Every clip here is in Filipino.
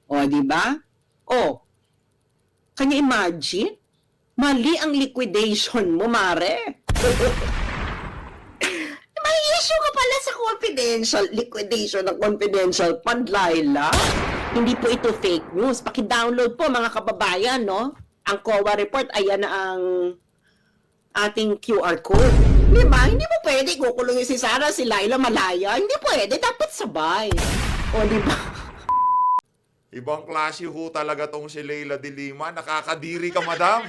O, di ba? O, can you imagine? Mali ang liquidation mo, mare. May issue ka pala sa confidential, liquidation ng confidential fund, Laila. Hindi po ito fake news. Paki-download po mga kababayan, no? Ang COA report, ayan na ang ating QR code. Di ba? Hindi mo pwede kukulungin si Sarah, si Laila malaya. Hindi pwede. Dapat sabay. O, di ba? Ibang klase ho talaga tong si Leila de Lima. Nakakadiri ka, madam.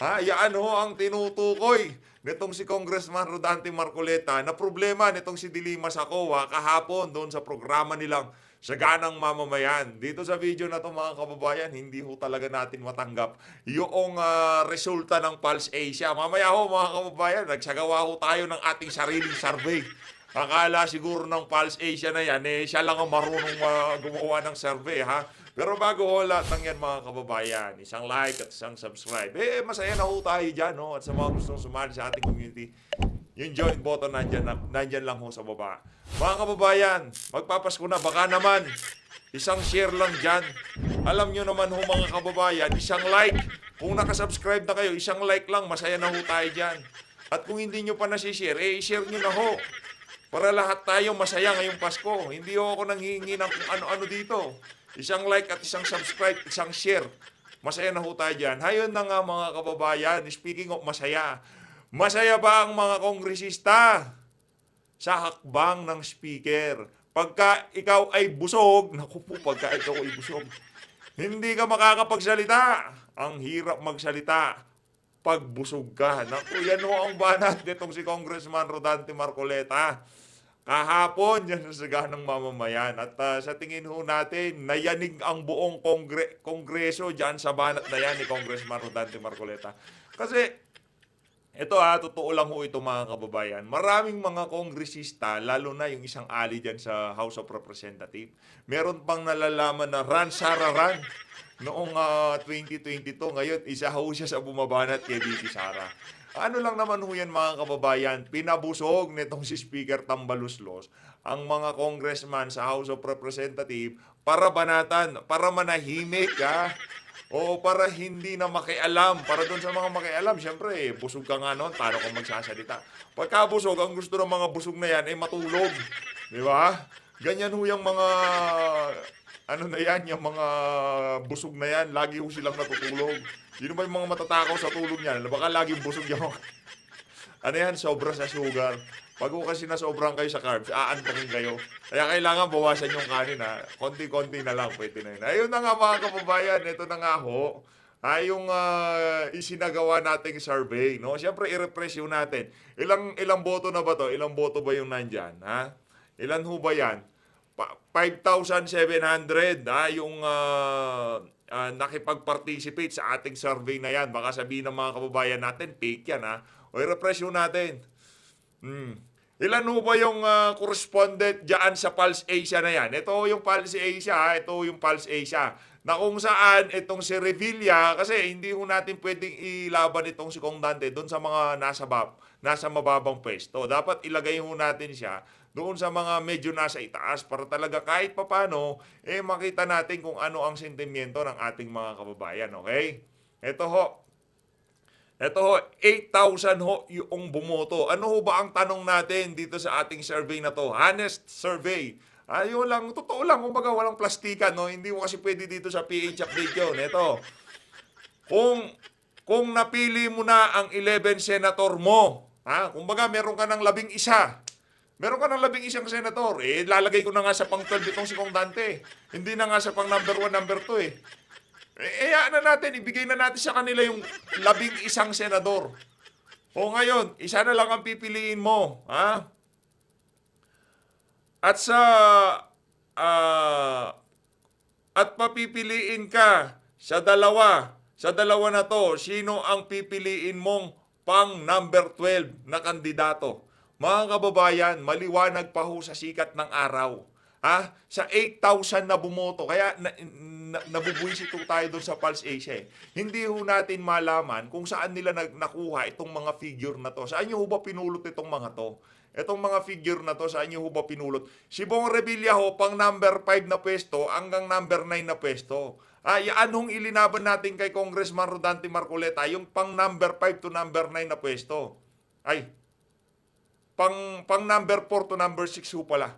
Ha? Yan ho ang tinutukoy nitong si Congressman Rodante Marcoleta na problema nitong si de Lima sa COA kahapon doon sa programa nilang Saganang Mamamayan. Dito sa video na to mga kababayan, hindi ho talaga natin matanggap yung resulta ng Pulse Asia. Mamaya ho mga kababayan, nagsagawa ho tayo ng ating sariling survey. Akala siguro ng Pulse Asia na yan, siya lang ang marunong gumawa ng survey, ha? Pero bago ho lahat ng yan mga kababayan, isang like at isang subscribe. Masaya na ho tayo dyan, no? At sa mga gustong sumali sa ating community, yung join button nandyan lang ho sa baba. Mga kababayan, magpapasko na, baka naman, isang share lang dyan. Alam nyo naman ho mga kababayan, isang like. Kung nakasubscribe na kayo, isang like lang, masaya na ho tayo dyan. At kung hindi nyo pa nasishare, i-share nyo na ho. Para lahat tayo masaya ngayong Pasko. Hindi ako nanghihingi ng kung ano-ano dito. Isang like at isang subscribe, isang share. Masaya na ho tayo dyan. Hayon na nga mga kababayan, speaking of masaya. Masaya ba ang mga kongresista sa hakbang ng speaker? Pagka ikaw ay busog, naku po, pagka ikaw ay busog, hindi ka makakapagsalita. Ang hirap magsalita pag busog ka. Naku, yan ho ang banat nitong si Congressman Rodante Marcoleta. Kahapon, yan sa Saganang Mamamayan. At sa tingin ho natin, nayanig ang buong kongreso dyan sa banat na yan ni Congressman Rodante Marcoleta. Kasi, ito totoo lang ho ito mga kababayan. Maraming mga kongresista, lalo na yung isang ali dyan sa House of Representatives, meron pang nalalaman na Ran Sara Ran noong 2022. Ngayon, isa ho siya sa bumabanat kay VP Sara. Ano lang naman ho yan mga kababayan, pinabusog nitong si Speaker Tambaluslos ang mga congressman sa House of Representatives para banatan, para manahimik o para hindi na makialam. Para doon sa mga makialam, syempre, busog ka nga noon, paano ka magsasalita? Pagka busog, ang gusto ng mga busog na yan ay matulog. Di ba? Ganyan ho yung mga ano na yan, yung mga busog na yan, lagi ho silang natutulog. Yun ba yung mga matatakaw sa tulog niyan? Baka laging busog yung ano yan, sobra sa sugar. Pag kasi nasobrang kayo sa carbs, aantakin kayo. Kaya kailangan bawasan yung kanin Konti-konti na lang, pwede na yun. Ayun na nga mga kababayan, ito na nga ho. Yung isinagawa nating survey, no? Siyempre i-refresh yun natin. Ilang boto na ba to? Ilang boto ba yung nandyan, ha? Ilan ho ba yan? 5,700 yung nakipag-participate sa ating survey na yan. Baka sabihin ng mga kababayan natin, fake yan O i-refresh yun natin. Ilan ho ba yung correspondent dyan sa Pulse Asia na yan? Ito yung Pulse Asia, ito yung Pulse Asia. Na kung saan itong si Revilla, kasi hindi ho natin pwedeng ilaban itong si Kong Dante doon sa mga nasa mababang pwesto. Dapat ilagay ho natin siya doon sa mga medyo nasa itaas para talaga kahit papano, makita natin kung ano ang sentimiento ng ating mga kababayan, okay? Ito ho, 8,000 ho yung bumoto. Ano ho ba ang tanong natin dito sa ating survey na to? Honest survey. Yun lang, totoo lang, kumbaga walang plastikan, no? Hindi mo kasi pwede dito sa PH update yun. Ito, kung napili mo na ang 11 senator mo, kumbaga meron ka ng 11. Meron ka ng 11 senator, lalagay ko na nga sa pang 12 itong si Kong Dante. Hindi na nga sa pang number 1, number 2 ibigay na natin sa kanila yung 11 senador. O ngayon, isa na lang ang pipiliin mo, At at papipiliin ka sa dalawa na to, sino ang pipiliin mong pang number 12 na kandidato? Mga kababayan, maliwanag pa ho sa sikat ng araw. Sa 8,000 na bumoto. Kaya nabubuisit ho tayo doon sa Pulse Asia. Hindi ho natin malaman kung saan nila nakuha itong mga figure na to. Saan nyo ho ba pinulot itong mga to? Itong mga figure na to, saan nyo ho ba pinulot? Si Bong Revilla ho, pang number 5 na pwesto hanggang number 9 na pwesto. Yan hong ilinaban natin kay Congressman Rodante Marcoleta, yung pang number 5 to number 9 na pwesto. Pang number 4 to number 6 ho pala.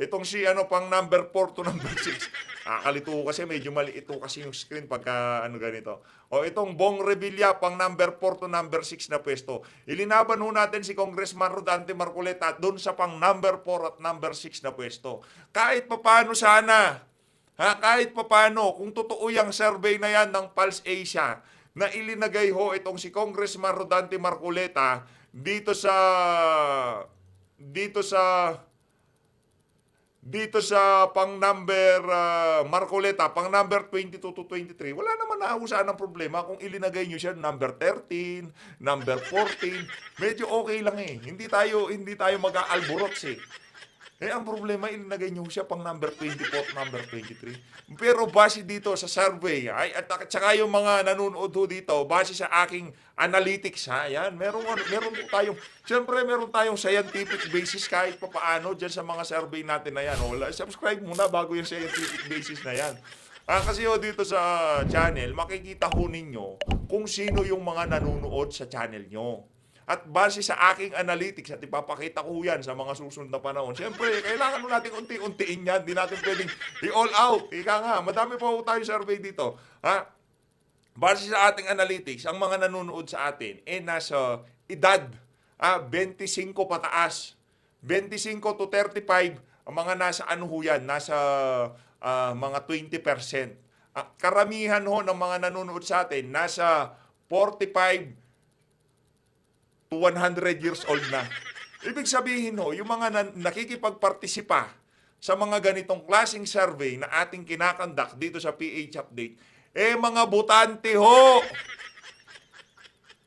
Itong si pang number 4 to number 6. Kalito kasi medyo maliit kasi yung screen pagka ganito. Itong Bong Revilla pang number 4 to number 6 na pwesto. Ilinaban ho natin si Congressman Rodante Marcoleta doon sa pang number 4 at number 6 na pwesto. Kahit papaano sana, kahit papaano, kung totoo yung survey na yan ng Pulse Asia, na ilinagay ho itong si Congressman Rodante Marcoleta dito sa pang number Marcoleta, pang number 22 to 23, wala naman nahusan ng problema kung ilinagay nyo siya number 13, number 14, medyo okay lang Hindi tayo mag-aalborots ang problema, ilinagay nyo siya pang number 24, number 23. Pero base dito sa survey, at saka yung mga nanonood ho dito, base sa aking analytics, yan, meron tayong scientific basis kahit papaano dyan sa mga survey natin na yan. Subscribe muna bago yung scientific basis na yan. Kasi dito sa channel, makikita ho ninyo kung sino yung mga nanonood sa channel nyo. At base sa aking analytics, at ipapakita ko yan sa mga susunod na panahon. Siyempre, kailangan mo natin unti-untiin yan. Hindi natin pwedeng i-all out. Ika nga, madami pa po tayo survey dito. Base sa ating analytics, ang mga nanonood sa atin, nasa edad 25 pataas. 25 to 35, ang mga nasa nasa mga 20%. Karamihan ho ng mga nanonood sa atin, nasa 45 to 100 years old na. Ibig sabihin yung mga nakikipagpartisipa sa mga ganitong klaseng survey na ating kinakandak dito sa PH Update, mga butante ho!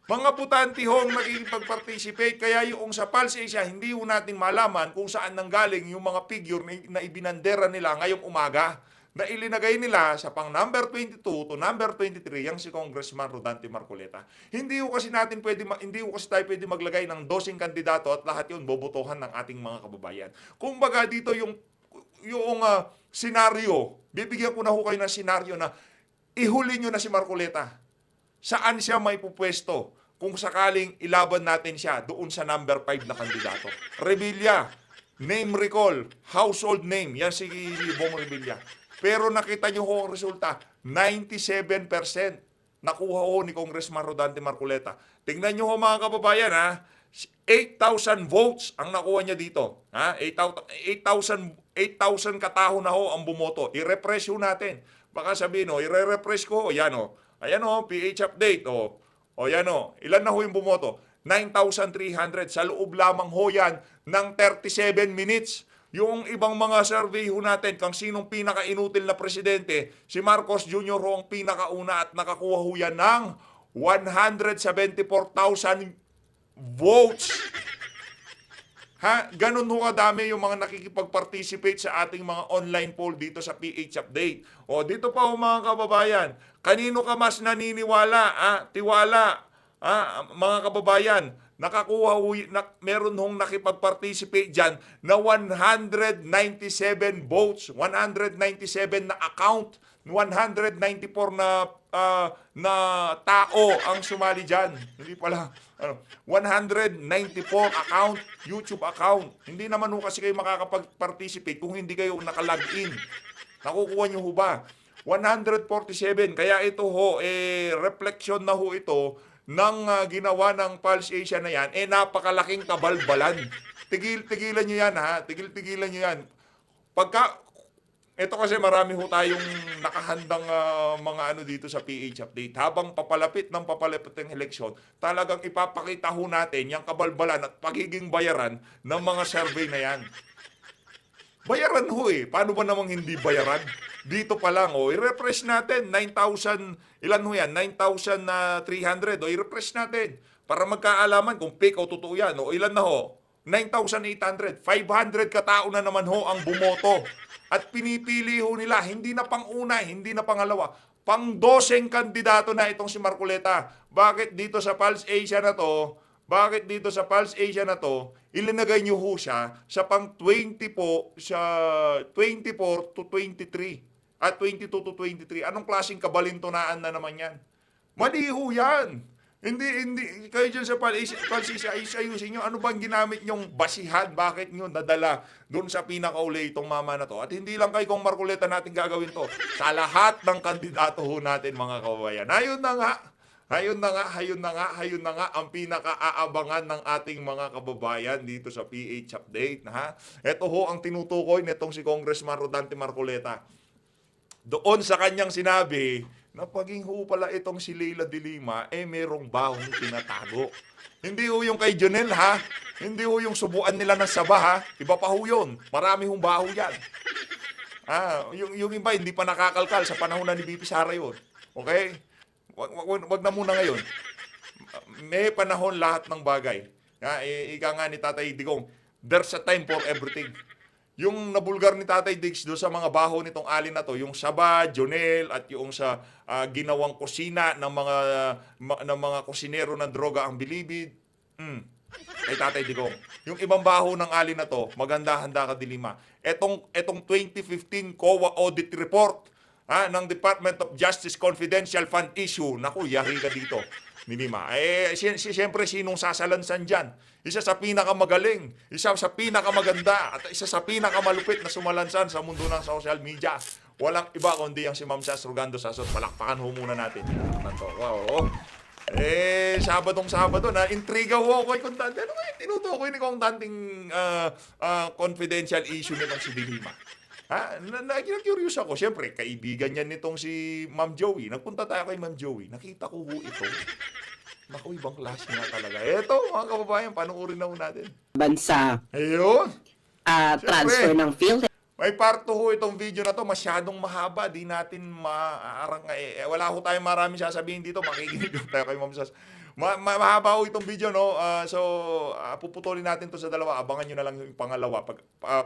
Mga butante ho ang nakikipag-participate. Kaya yung sa Pulse Asia, hindi ho natin malaman kung saan nanggaling yung mga figure na ibinandera nila ngayong umaga, na ilinagay nila sa pang number 22 to number 23 yang si Congressman Rodante Marcoleta. Hindi ko kasi tayo pwede maglagay ng 12 kandidato at lahat 'yon bobotohan ng ating mga kababayan. Kumbaga dito yung senaryo, bibigyan ko na ho kayo ng senaryo na ihuli nyo na si Marcoleta. Saan siya may pupwesto kung sakaling ilaban natin siya doon sa number 5 na kandidato? Revilla, name recall, household name, yan si Bong Revilla. Pero nakita nyo ho ang resulta, 97% nakuha ho ni Congressman Rodante Marcoleta. Tingnan nyo ho mga kababayan 8,000 votes ang nakuha niya dito. 8,000 katao na ho ang bumoto. I-refresh ho natin. Baka sabihin i-refresh ko yan Ayan PH Update yan ilan na ho yung bumoto? 9,300 sa loob lamang ho yan ng 37 minutes. Yung ibang mga survey ho natin kung sinong pinaka-inutil na presidente, si Marcos Jr. ho ang pinakauna at nakakuha ho yan ng 174,000 votes. Ganun ho kadami yung mga nakikipag-participate sa ating mga online poll dito sa PH Update. Dito pa ho mga kababayan, kanino ka mas naniniwala? Tiwala. Mga kababayan, meron hong nakipag-participate dyan na 197 votes, 197 na account, 194 na tao ang sumali dyan. Hindi pala, 194 account, YouTube account. Hindi naman ho kasi kayo makakapag-participate kung hindi kayo nakalagin. Nakukuha nyo ho ba? 147, kaya ito ho, reflection na ho ito ng ginawa ng Pulse Asia na yan, napakalaking kabalbalan. Tigilan nyo yan tigilan nyo yan. Ito kasi marami ho tayong nakahandang mga dito sa PH Update. Habang papalapit ng eleksyon, talagang ipapakita ho natin yung kabalbalan at pagiging bayaran ng mga survey na yan. Bayaran ho Paano ba namang hindi bayaran? Dito pa lang i-refresh natin 9,000, ilan ho yan? 9,300 i-refresh natin para magkaalaman kung fake o totoo yan. Ilan na ho? 9,800. 500 katao na naman ho ang bumoto. At pinipili ho nila, hindi na pang-una, hindi na pangalawa, pang-12 kandidato na itong si Marcoleta. Bakit dito sa Pulse Asia na to, ilinagay niyo ho siya sa pang 20 po, sa 24 to 23 at 22 to 23. Anong klaseng kabalintunaan na naman yan? Mali ho yan. Hindi, kayo dyan sa Pulse Asia, ayusin nyo, ano bang ginamit nyong basihan? Bakit nyo nadala doon sa pinakauli itong mama na to? At hindi lang kay Kong Marcoleta natin gagawin to. Sa lahat ng kandidato ho natin, mga kababayan. Ayun na nga ang pinaka-aabangan ng ating mga kababayan dito sa PH Update. Ha? Ito ho ang tinutukoy nitong si Congressman Rodante Marcoleta. Doon sa kanyang sinabi na paging ho pala itong si Leila de Lima, merong bahong tinatago. Hindi ho yung kay Jonel, ha? Hindi ho yung subuan nila ng saba, ha? Iba pa ho yun. Marami hong baho yan. Yung iba, hindi pa nakakalkal sa panahon na ni BP Sara yun. Okay? Wag na muna ngayon. May panahon lahat ng bagay. Ika nga ni Tatay Digong, there's a time for everything. Yung nabulgar ni Tatay Diggs doon sa mga baho nitong alin na to, yung Saba, Jonel, at yung sa ginawang kusina ng mga kusinero ng droga ang Bilibid, kay Tatay Digong. Yung ibang baho ng alin na to, maganda-handa ka Dilima. Etong 2015 COA audit report ng Department of Justice Confidential Fund issue, naku, yari ka dito. Dilima. Siyempre, sinong sasalansan dyan? Isa sa pinakamagaling, isa sa pinakamaganda, at isa sa pinakamalupit na sumalansan sa mundo ng social media. Walang iba kundi ang si Ma'am Sas Rogando Sasot. Palakpakan ho muna natin. Wow. Sabado na, intriga ho ako kay Contante. Ano kaya tinutukoy ni Contanting confidential issue nitong si Dilima? Curious ako. Siyempre, kaibigan niya nitong si Ma'am Joey. Nagpunta tayo kay Ma'am Joey. Nakita ko ito. Naku, ibang klase nga talaga. Eto, mga kababayan, panuorin na ho natin. Bansa. Ayun. Transfer ng field. May part 2 ho itong video na to. Masyadong mahaba. Di natin maarang... wala ho tayong maraming sasabihin dito. Makikinig tayo kay Ma'am Sas. Mahaba ho itong video, no? Puputulin natin to sa dalawa. Abangan nyo na lang yung pangalawa,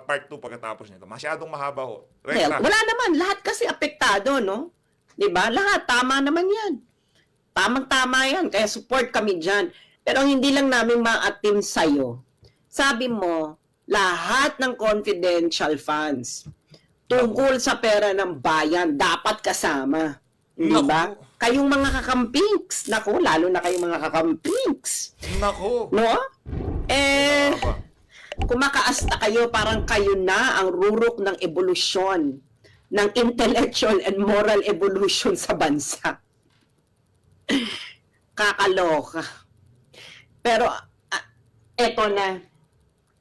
part 2 pagkatapos nito. Masyadong mahaba ho. Wala naman. Lahat kasi apektado, no? Diba? Lahat. Tama naman yan. Tamang-tama yan. Kaya support kami dyan. Pero ang hindi lang namin ma-atim sa'yo, sabi mo, lahat ng confidential funds tungkol sa pera ng bayan dapat kasama. Hindi ba? Kayong mga kakampings. Naku, lalo na kayong mga kakampings. Naku. No? Kumakaasta kayo, parang kayo na ang rurok ng evolusyon, ng intellectual and moral evolution sa bansa. Kakaloka. Pero, eto na.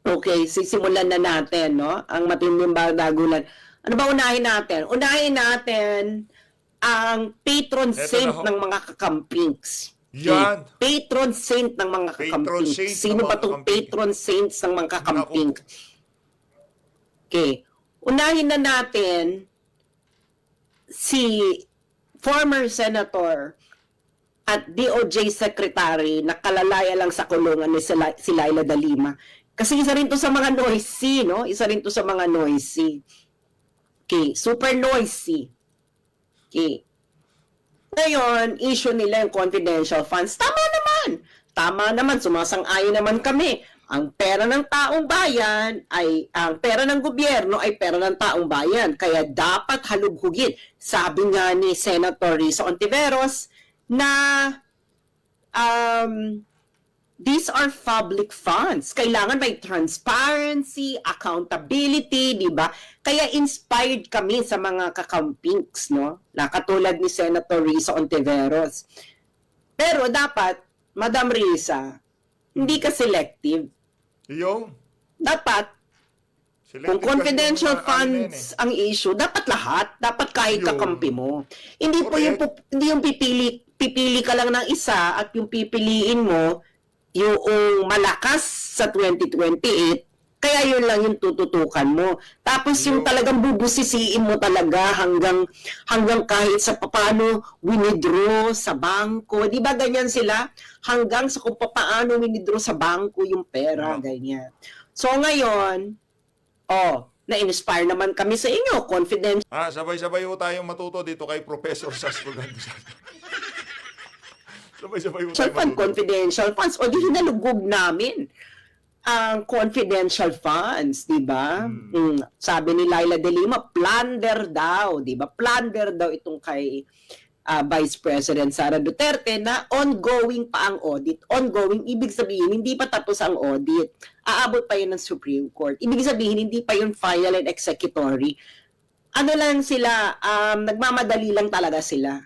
Okay, sisimulan na natin, no? Ang matinding dagulan. Ano ba unahin natin? Unahin natin ang patron saint ng mga kakampings. Yan. Patron saint ng mga kakampings. Sino ba itong patron saints ng mga kakampings? Okay. Unahin na natin si former senator at DOJ secretary na kalalaya lang sa kulungan ni si Leila de Lima. Kasi isa rin to sa mga noisy, no? Isa rin to sa mga noisy. Okay, super noisy. Okay. Ngayon, issue nila yung confidential funds. Tama naman, sumasang-ayon naman kami. Ang pera ng taong bayan ang pera ng gobyerno ay pera ng taong bayan. Kaya dapat halugugin. Sabi nga ni Senator Risa Ontiveros na these are public funds. Kailangan may transparency, accountability, di ba? Kaya inspired kami sa mga kakampings, no? Na katulad ni Senator Risa Ontiveros. Pero dapat, Madam Risa, hindi ka selective. Yung? Dapat, kung confidential funds ang issue, dapat lahat. Dapat kahit kakampi mo. Hindi po yung, hindi yung pipili ka lang ng isa at yung pipiliin mo yung malakas sa 2028 Kaya yun lang yung tututukan mo. Tapos yung Yun. talagang bubusisiin mo talaga hanggang kahit sa paano winidraw sa bangko. Di ba ganyan sila? Hanggang sa kung paano winidraw sa bangko yung pera, Nako. ganyan. So ngayon, na-inspire naman kami sa inyo. Confidential Sabay-sabay ho tayong matuto dito kay Professor Sastro Gandusano. Sabay-sabay ho tayo fund, matuto. confidential funds. O di hinalugog namin ang confidential funds, di ba? Sabi ni Laila de Lima, plunder daw, di ba? Plunder daw itong kay Vice President Sara Duterte na ongoing pa ang audit. Ongoing, ibig sabihin, hindi pa tapos ang audit. Aabot pa yun ng Supreme Court. Ibig sabihin, hindi pa yun final and executory. Ano lang sila, nagmamadali lang talaga sila.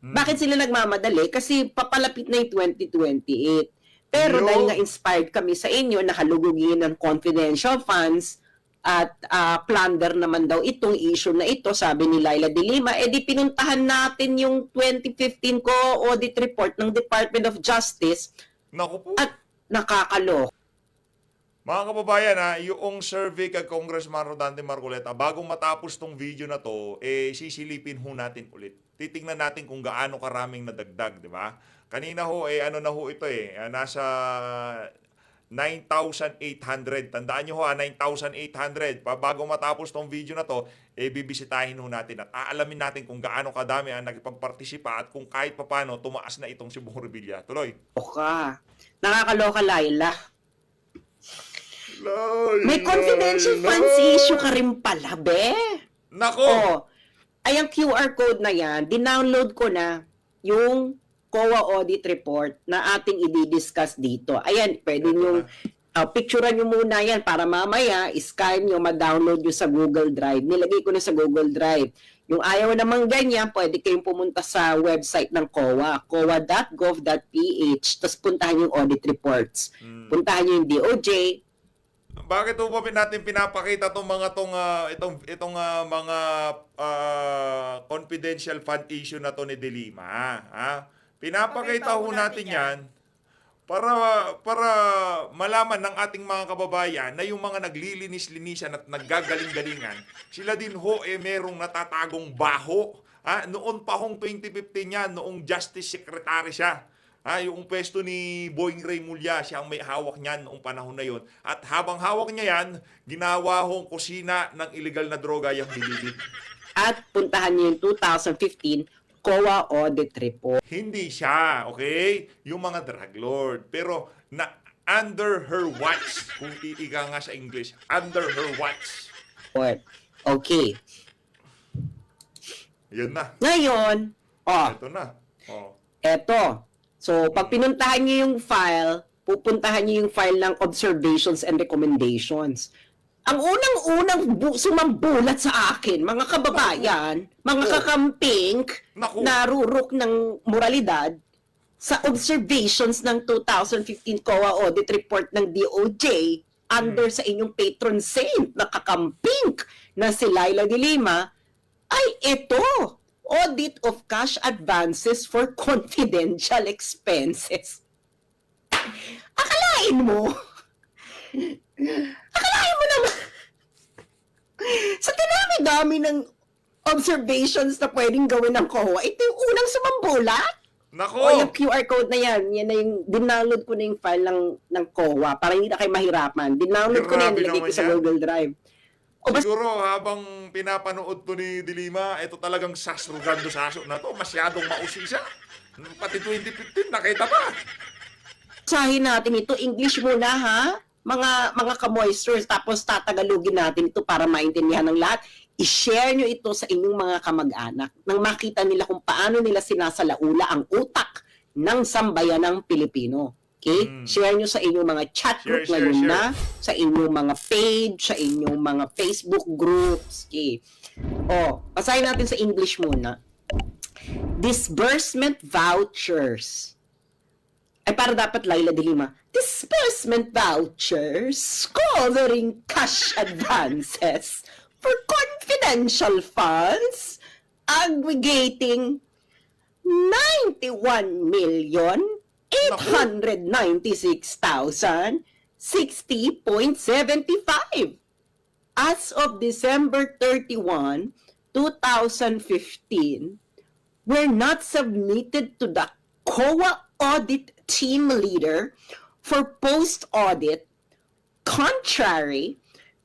Bakit sila nagmamadali? Kasi papalapit na yung 2028. Pero Yo. dahil nga inspired kami sa inyo, nakalugugin ng confidential funds at plunder naman daw itong issue na ito, sabi ni Laila de Lima, di pinuntahan natin yung 2015 ko audit report ng Department of Justice Naku po. at nakakalo. Mga kababayan, yung survey kay Congressman Rodante Marcoleta, bago matapos tong video na to, sisilipin ho natin ulit. Titingnan natin kung gaano karaming nadagdag, di ba? Kanina ho, ano na ho ito nasa 9,800. Tandaan nyo ho, 9,800. Bago matapos tong video na to, bibisitahin ho natin at aalamin natin kung gaano kadami ang nagpagpartisipa at kung kahit papano tumaas na itong si Bong Revilla. Tuloy. Nakakaloka, Laila. May confidential funds issue ka rin pala, be. Nako! Ay, ang QR code na yan, dinownload ko na yung COA audit report na ating i-discuss dito. Ayan, pwede nyo, picturean nyo muna yan para mamaya, scan nyo, ma-download nyo sa Google Drive. Nilagay ko na sa Google Drive. Yung ayaw naman ganyan, pwede kayong pumunta sa website ng COA, coa.gov.ph, tapos puntahan yung audit reports. Puntahan nyo yung DOJ. Bakit po pa natin pinapakita itong mga mga confidential fund issue na to ni De Lima? Pinapakita ho natin yan para malaman ng ating mga kababayan na yung mga naglilinis-linisan at naggagaling-galingan, sila din ho merong natatagong baho. Noon pa hong 2015 yan, noong Justice Secretary siya. Yung pwesto ni Boying Ray Mulya, siya ang may hawak niyan noong panahon na yon. At habang hawak niya yan, ginawa hong kusina ng illegal na droga yung Bilibid. At puntahan nyo yung 2015 COA audit report. Hindi siya, okay? Yung mga drug lord. Pero under her watch, kung iika nga sa English, under her watch. Okay. Yan na. Ngayon, Ito na. eto. So, pag pinuntahan nyo yung file, pupuntahan nyo yung file ng observations and recommendations. Ang unang-unang sumambulat sa akin, mga kababayan, mga kakamping, Naku. narurok ng moralidad, sa observations ng 2015 COA audit report ng DOJ, under sa inyong patron saint na kakamping na si Laila de Lima, ay ito, audit of cash advances for confidential expenses. Akalain mo naman, sa dinami-dami ng observations na pwedeng gawin ng COA, ito yung unang sumambulat. Nako! Yung QR code na yan na yung, dinownload ko na yung file ng COA para hindi na kayo mahirapan. Dinownload ko na yan, Grabe nilagay ko naman sa yan. Google Drive. Siguro habang pinapanood to ni De Lima, ito talagang sasrugando saso na to. Masyadong mausisa. Pati 2015, nakita pa. Basahin natin ito, English muna ha, mga ka-moistures, tapos tatagalogin natin ito para maintindihan ng lahat. I-share nyo ito sa inyong mga kamag-anak nang makita nila kung paano nila sinasalaula ang utak ng sambayanang Pilipino. Okay? Share nyo sa inyong mga chat group ngayon na, sa inyong mga page, sa inyong mga Facebook groups. Okay? Basahin natin sa English muna. Disbursement vouchers. Ay, para dapat Laila de Lima. Disbursement vouchers covering cash advances for confidential funds aggregating 91,896,800 60.75. As of December 31, 2015, were not submitted to the COA audit team leader for post-audit, contrary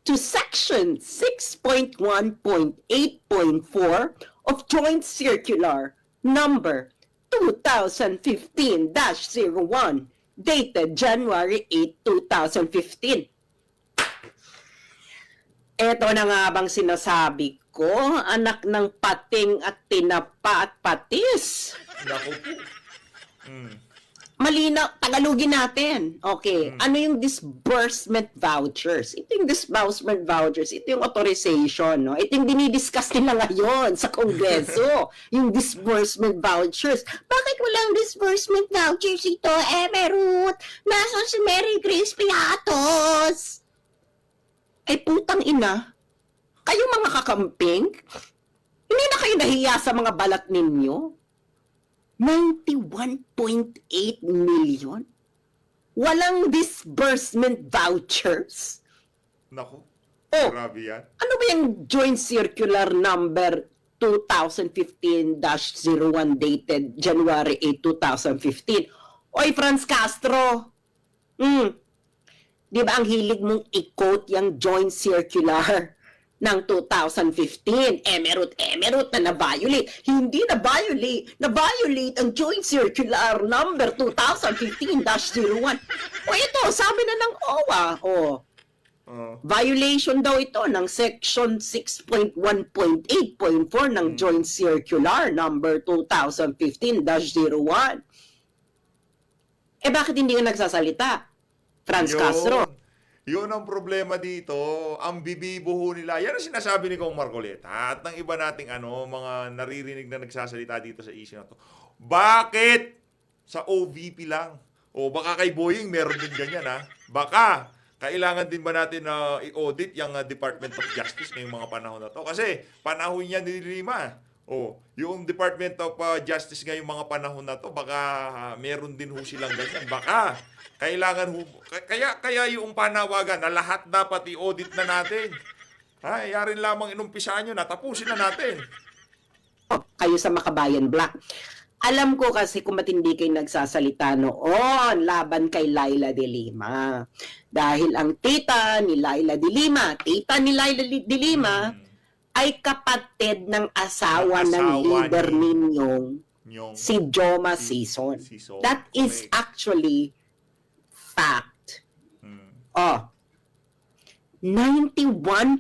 to Section 6.1.8.4 of Joint Circular Number 2015-01, dated January 8, 2015. Ito na nga bang sinasabi ko, anak ng pating at tinapa at patis. Naku po. Malinaw, Tagalogin natin. Okay, ano yung disbursement vouchers? Ito yung disbursement vouchers, ito yung authorization, no? Ito yung dinidiscuss nila ngayon sa Kongreso, yung disbursement vouchers. Bakit walang disbursement vouchers ito, Emerut? Nasaan si Mary Grace Piatos? Ay putang ina, kayo mga kakamping, hindi na kayo nahiya sa mga balat ninyo? 91.8 million? Walang disbursement vouchers? Naku. Oh, Grabe yan. ano ba yung Joint Circular Number 2015-01 dated January 8, 2015? Oy, Franz Castro, di ba ang hilig mong i-quote yung Joint Circular ng 2015? Emerut na na-violate. Hindi na-violate. Na-violate ang Joint Circular Number 2015-01. O ito, sabi na ng OWA. Violation daw ito ng Section 6.1.8.4 ng Joint Circular Number 2015-01. Eh bakit hindi ka nagsasalita, Franz Castro? Yun ang problema dito. Ang bibibuho nila. Yan ang sinasabi ni Kong Marcoleta at ng iba nating mga naririnig na nagsasalita dito sa issue na to. Bakit sa OVP lang? O baka kay Boying meron din ganyan, ha? Baka kailangan din ba natin na i-audit yung Department of Justice ngayong mga panahon na to? Kasi panahon niya ni Lima. Yung Department of Justice ngayong mga panahon na to, baka meron din ho silang ganyan. Baka kailangan ho, kaya yung panawagan na lahat dapat i-audit na natin. Yarin lamang inumpisaan nyo na, tapusin na natin. Kayo sa Makabayan Black. Alam ko kasi kung matindi kayo nagsasalita noon laban kay Laila de Lima. Dahil ang tita ni Laila de Lima, ay kapatid ng asawa ng leader ninyong si Joma Sison. That is actually fact. 91.8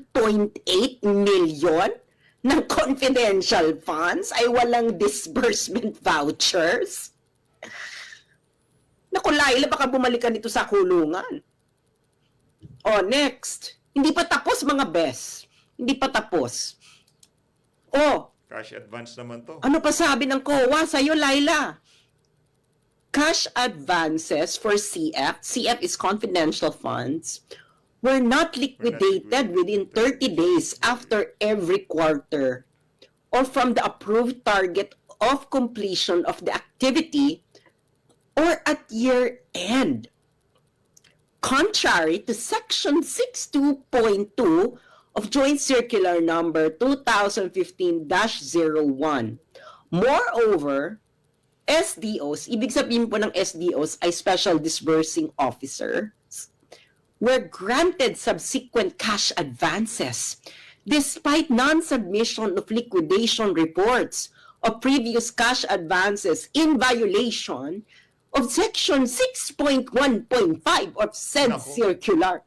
million ng confidential funds ay walang disbursement vouchers? Naku, Laila, baka bumalikan ito sa kulungan. Next. Hindi pa tapos, mga bes. Hindi pa tapos. Cash advance naman to. Ano pa sabi ng COA sa'yo, Laila? Cash advances for CF is confidential funds, were not liquidated within 30 days after every quarter or from the approved target of completion of the activity or at year end. Contrary to Section 62.2 of Joint Circular Number 2015-01. Moreover, SDOs, ibig sabihin po ng SDOs ay Special Disbursing Officers, were granted subsequent cash advances despite non-submission of liquidation reports of previous cash advances in violation of Section 6.1.5 of said circular.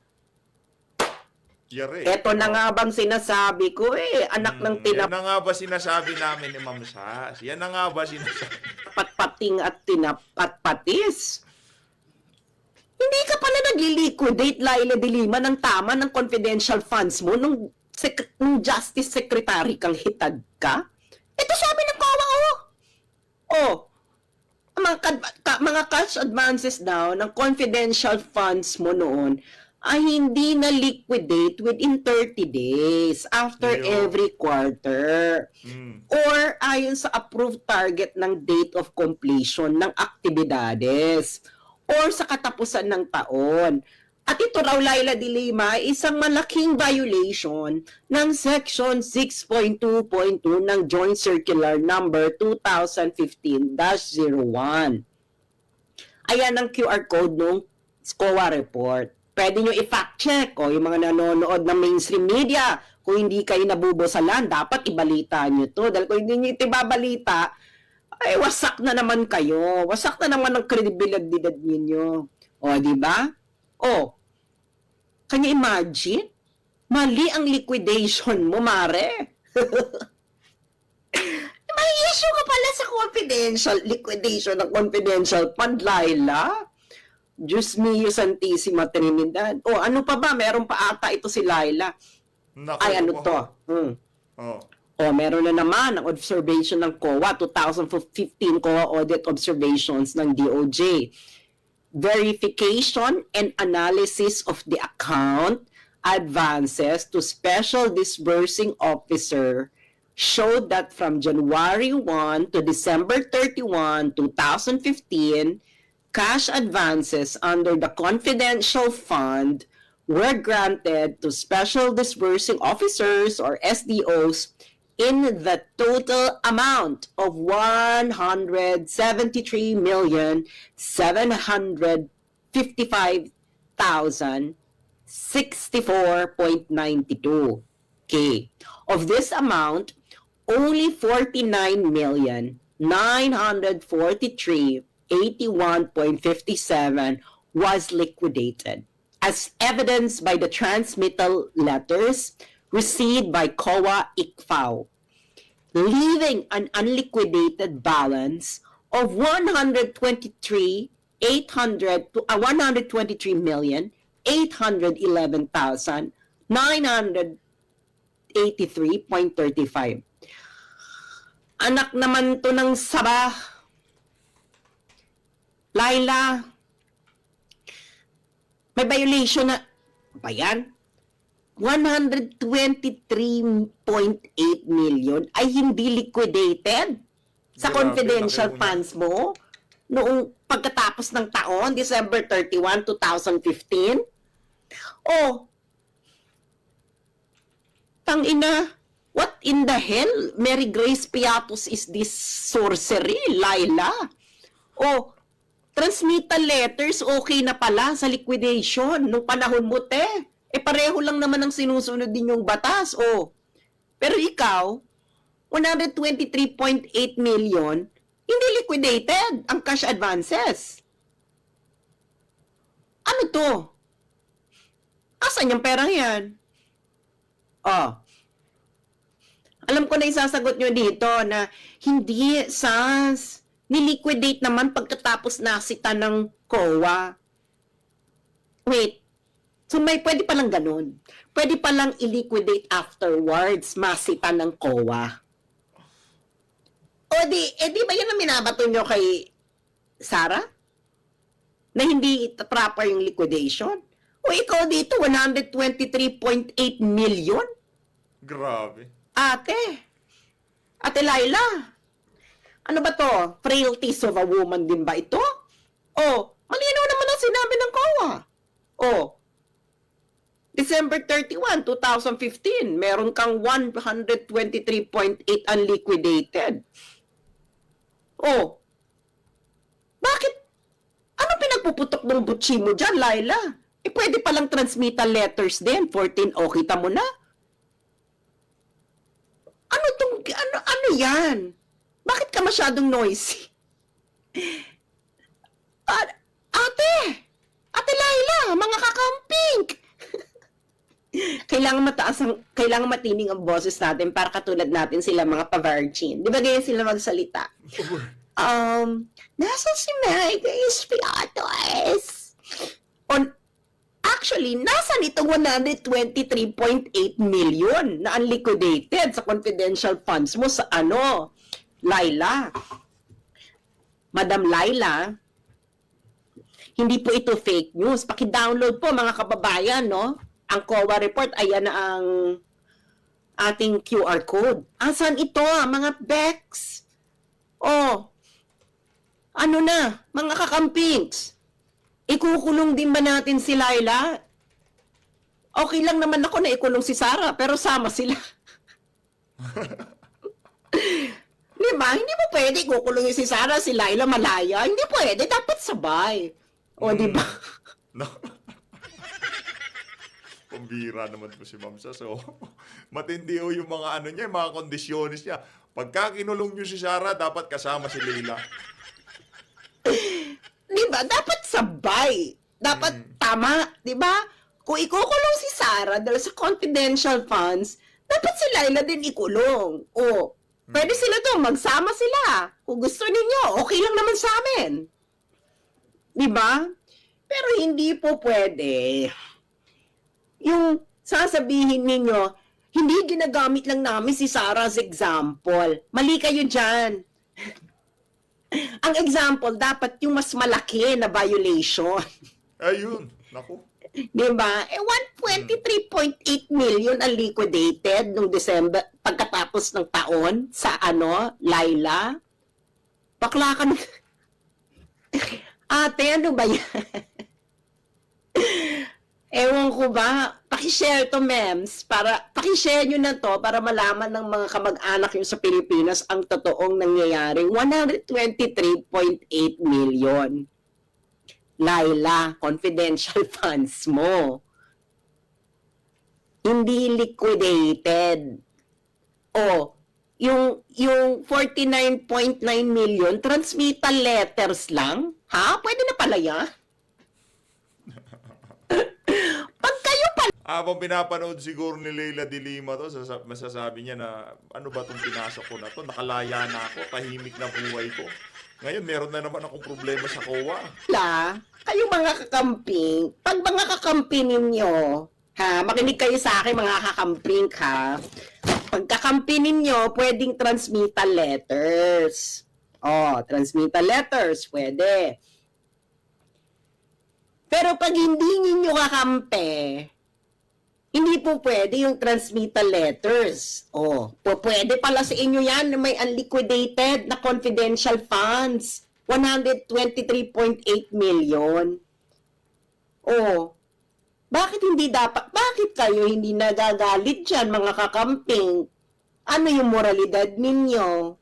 Ito na nga bang sinasabi ko anak ng Yan na nga ba sinasabi namin ni Ma'am Sas? Yan na nga ba sinasabi? Patpating at tinapatpatis. Hindi ka pala nag-liquidate, Laila de Lima, ng tama ng confidential funds mo nung Justice Secretary kang hitad ka? Ito sabi ng COA, mga cash advances daw ng confidential funds mo noon ay hindi na liquidate within 30 days after every quarter. Or ayon sa approved target ng date of completion ng aktibidades or sa katapusan ng taon. At ito raw, Laila de Lima, isang malaking violation ng Section 6.2.2 ng Joint Circular Number 2015-01. Ayan ang QR code ng SCOA report. Pwede nyo i-fact check o yung mga nanonood ng mainstream media. Kung hindi kayo nabubusalan, dapat ibalita nyo to. Dahil kung hindi nyo ito ibabalita, ay wasak na naman kayo. Wasak na naman ang kredibilidad ninyo. O, di ba? O, can you imagine? Mali ang liquidation mo, mare. May issue ka pala sa confidential liquidation ng confidential fund, Laila. Diyos mio Santissima Trinidad. O, ano pa ba? Meron pa ata ito si Laila. Naku, Ay, ano po. to? Oh. O, meron na naman ang observation ng COA, 2015 COA Audit Observations ng DOJ. Verification and analysis of the account advances to Special Disbursing Officer showed that from January 1 to December 31, 2015, cash advances under the confidential fund were granted to Special Disbursing Officers or SDOs in the total amount of 173,755,064.92. Okay. Of this amount, only 49,943,81.57 was liquidated, as evidenced by the transmittal letters received by COA ICFAO, leaving an unliquidated balance of 123,811,983.35. Anak naman to ng saba. Laila, may violation na, ba yan? 123.8 million ay hindi liquidated sa Grabe, confidential laki mo na. funds mo noong pagkatapos ng taon, December 31, 2015. Oh, tangina, what in the hell, Mary Grace Piatos, is this sorcery, Laila? Oh, transmittal letters, okay na pala sa liquidation nung panahon mo, te. Eh, pareho lang naman ang sinusunod din yung batas, oh. Pero ikaw, 123.8 million, hindi liquidated ang cash advances. Ano to? Asan yung perang yan? Oh. Alam ko na isasagot nyo dito na hindi, SAS. Niliquidate naman pagkatapos nasita ng COA. Wait. So may pwede palang ganun. Pwede palang i-liquidate afterwards, masita ng COA. O di ba yan ang minabato nyo kay Sarah? Na hindi proper yung liquidation? O ikaw dito, 123.8 million? Grabe. Ate Laila, ano ba to? Frailties of a woman din ba ito? O, malinaw naman ang sinabi ng COA. O, December 31, 2015, meron kang 123.8 unliquidated. Oh, bakit? Ano pinagpuputok ng butsi mo dyan, Laila? Eh, pwede palang transmittal letters din. 14, oh, kita mo na. Ano yan? Bakit ka masyadong noisy? Ate Laila, mga kakamping! Kailangan matining ang boses natin para katulad natin sila mga pa-virgin. Di ba ganyan sila magsalita? Nasa si Mary Grace Piatos? Actually, nasa nitong 123.8 million na unliquidated sa confidential funds mo sa Laila. Madam Laila, hindi po ito fake news. Paki-download po mga kababayan, no? Ang COA report, ayan na ang ating QR code. Asan ito, mga Bex? Oh, ano na, mga kakampings? Ikukulong din ba natin si Laila? Okay lang naman ako na ikulong si Sarah, pero sama sila. Di ba? Hindi mo pwede ikukulong si Sarah, si Laila malaya. Hindi pwede, dapat sabay. O, di ba? No. Pambira naman po si Ma'am Sa. So, matindi o yung mga ano niya, yung mga kondisyonis niya. Pagka kinulong niyo si Sarah, dapat kasama si Leila. Di ba? Dapat sabay. Dapat tama. Di ba? Kung ikukulong si Sarah dahil sa confidential funds, dapat si Laila din ikulong. O, pwede sila to, magsama sila. Kung gusto ninyo, okay lang naman sa amin. Di ba? Pero hindi po pwede. Yung sasabihin ninyo, hindi ginagamit lang namin si Sarah as example. Mali kayo dyan. Ang example, dapat yung mas malaki na violation. Ayun, naku. Diba? 123.8 million ang liquidated nung December, pagkatapos ng taon sa Laila. Bakla ka na. Ate, ano ba yan? Ewan ko ba, pakishare to, mems, pakishare nyo na to para malaman ng mga kamag-anak yung sa Pilipinas ang totoong nangyayaring 123.8 million. Laila, confidential funds mo. Hindi liquidated. O, yung 49.9 million, transmittal letters lang? Ha? Pwede na pala yan? Pag kayo pala... Habang pinapanood siguro ni Leila de Lima to, masasabi niya na, ano ba itong pinasok ko na to? Nakalaya na ako, tahimik na buhay ko. Ngayon, meron na naman akong problema sa COA. Kayo mga kakamping, pag mga kakamping ninyo, makinig kayo sa akin mga kakamping, pag kakamping ninyo, pwedeng transmittal letters. Transmittal letters, pwede. Pero pag hindi ninyo kakampi, hindi po pwede yung transmittal letters. Pwede pala sa inyo yan na may unliquidated na confidential funds. 123.8 million. Bakit hindi dapat, bakit kayo hindi nagagalit dyan, mga kakamping? Ano yung moralidad ninyo?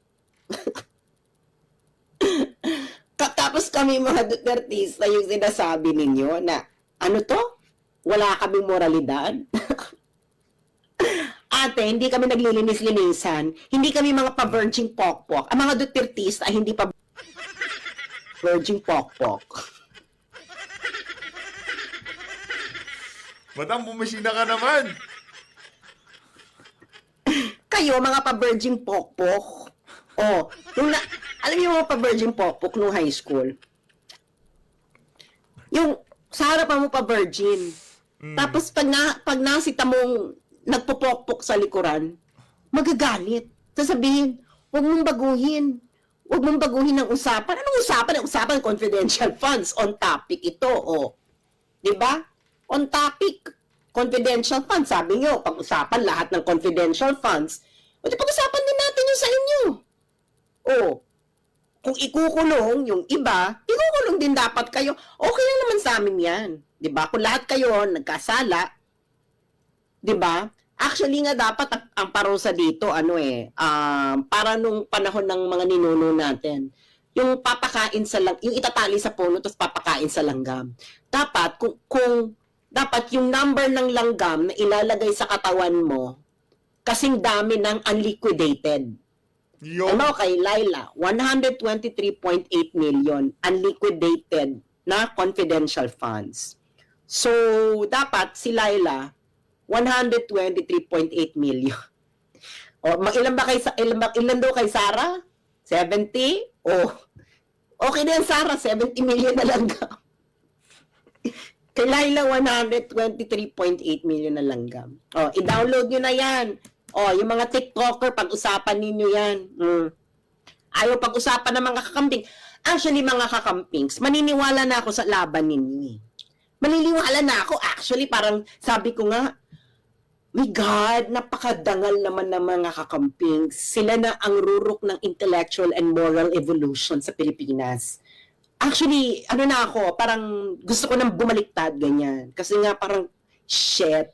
Tapos kami mga Dutertista yung sinasabi ninyo na, ano to? Wala kaming moralidad? Ate, hindi kami naglilinis-linisan. Hindi kami mga pa-virgin pokpok. Ang mga Dutertista ay hindi pa virgin pokpok. Madam, bumisina ka naman. Kayo, mga pa-virgin pokpok. Alam niyo mga pa-virgin pokpok nung high school? Yung sa harapan mo pa-virgin. Tapos pag nasita mong nagpupokpok sa likuran, magagalit. Sasabihin, huwag mong baguhin. Huwag mong baguhin ang usapan. Anong usapan? Ang usapan, confidential funds. On topic ito, Diba? On topic. Confidential funds. Sabi nyo, pag-usapan lahat ng confidential funds. Di pag-usapan din natin yung sa inyo. Kung ikukulong yung iba, ikukulong din dapat kayo. Okay lang naman sa amin yan. Diba? Kung lahat kayo nagkasala, diba? Actually nga dapat ang parusa dito, para nung panahon ng mga ninuno natin, yung papakain yung itatali sa puno tapos papakain sa langgam. Dapat, dapat yung number ng langgam na ilalagay sa katawan mo, kasing dami ng unliquidated. Kay Laila, 123.8 million unliquidated na confidential funds. So, dapat si Laila, 123.8 million. Ilan daw kay Sarah? 70? Okay na yan, Sarah, 70 million na langgam. Kay Laila, 123.8 million na langgam. I-download nyo na yan. Yung mga TikToker, pag-usapan ninyo yan. Ayaw pag-usapan ng mga kakamping. Actually, mga kakampings, maniniwala na ako sa laban ninyo. Maniniwala na ako. Actually, parang sabi ko nga, my God, napakadangal naman ng mga kakampings. Sila na ang rurok ng intellectual and moral evolution sa Pilipinas. Actually, ano na ako, parang gusto ko nang bumaliktad, ganyan. Kasi nga parang, shit,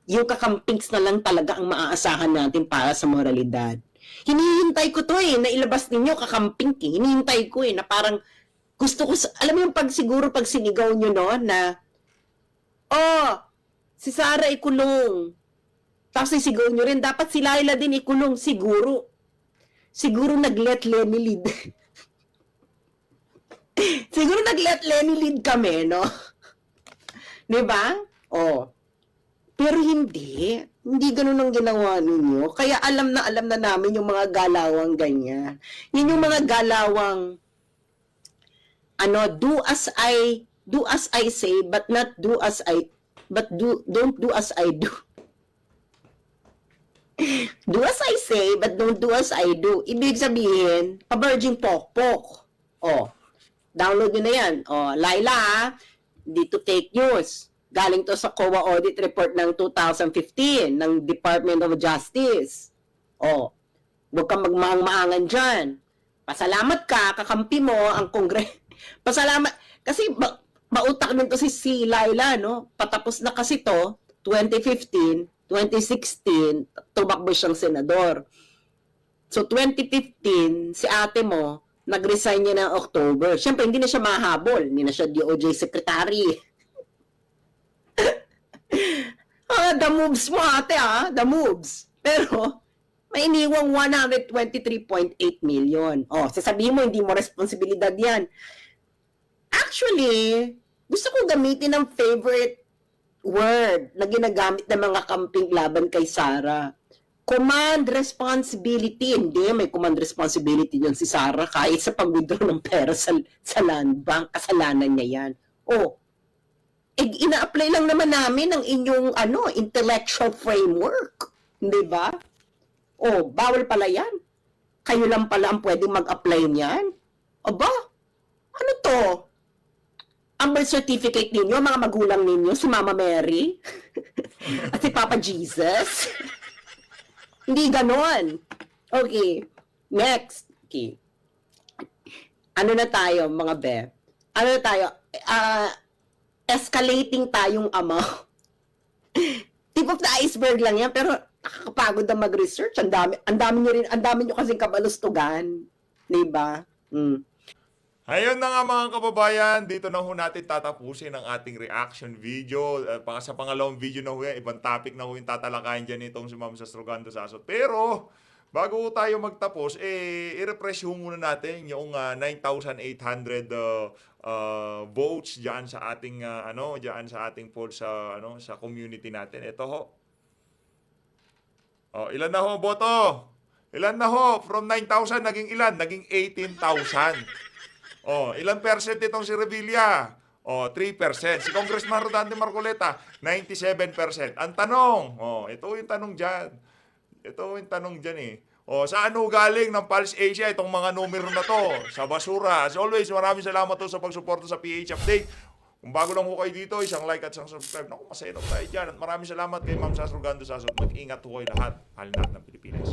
yung kakampings na lang talaga ang maaasahan natin para sa moralidad. Hinihintay ko to na ilabas ninyo kakamping Hinihintay ko na parang, gusto ko, alam mo yung siguro pag sinigaw nyo no, na, oh, si Sara ikulong. Tapos isigaw nyo rin, dapat si Laila din ikulong, siguro. Siguro nag-let Lenny lead. Siguro nag-let Lenny lead kami, no? Diba? Oh. Pero hindi. Hindi ganun ang ginawa ninyo. Kaya alam na namin yung mga galawang ganyan. Yun yung mga galawang do as I say, but not do as I, don't do as I do. Do as I say, but don't do as I do. Ibig sabihin, pa-virgin pokpok. Oh, download nyo na yan. Oh, Laila, dito fake news. Galing to sa COA audit report ng 2015 ng Department of Justice. Oh, huwag kang magmaang-maangan dyan. Pasalamat ka, kakampi mo ang Pasalamat, kasi mautak din to si Laila, no? Patapos na kasi to, 2015, 2016, tumakbo siyang senador. So, 2015, si ate mo, nag-resign niya ng October. Siyempre, hindi na siya mahabol. Hindi na siya DOJ secretary. The moves mo, ate, the moves. Pero, may iniwang 123.8 million. Oh, sasabihin mo, hindi mo responsibilidad yan. Actually, gusto ko gamitin ang favorite word na ginagamit ng mga kamping laban kay Sara. Command responsibility. Hindi, may command responsibility yun si Sara kahit sa pag-withdraw ng pera sa land bank. Kasalanan niya yan. Oh, ina-apply lang naman namin ang inyong intellectual framework. Hindi ba? Oh, bawal pala yan. Kayo lang pala ang pwedeng mag-apply niyan. Aba, ano to? Ang birth certificate ninyo, mga magulang ninyo, si Mama Mary at si Papa Jesus. Hindi ganon. Okay, next. Okay. Ano na tayo, mga be? Ano na tayo? Escalating tayong ama. Tip of the iceberg lang yan, pero nakakapagod na mag-research. Ang dami nyo kasing kabalustugan. Diba? Ayun na nga mga kababayan, dito na ho natin tatapusin ang ating reaction video. Sa pangalawang video na ho yan, ibang topic na ho yung tatalakayin dyan itong si Ma'am Sastrogando Sasot. Pero, bago tayo magtapos, i-refresh ho muna natin yung 9,800 votes dyan sa ating dyan sa ating poll sa community natin. Ito ho. Oh, ilan na ho boto? Ilan na ho? From 9,000 naging ilan? Naging 18,000. Oh, ilang percent itong si Revilla? Oh, 3%. Si Congressman Rodante Marcoleta, 97%. Ang tanong, ito yung tanong dyan. Ito yung tanong dyan eh. Oh, saan ho galing ng Pulse Asia itong mga numero na to? Sa basura. As always, maraming salamat to sa pagsuporta sa PH Update. Kung bago lang ho kayo dito, isang like at isang subscribe. Naku, masaya na tayo dyan. At maraming salamat kay Ma'am Sastrogando Sasot. Mag-ingat ho kayo lahat. Mahal natin ng Pilipinas.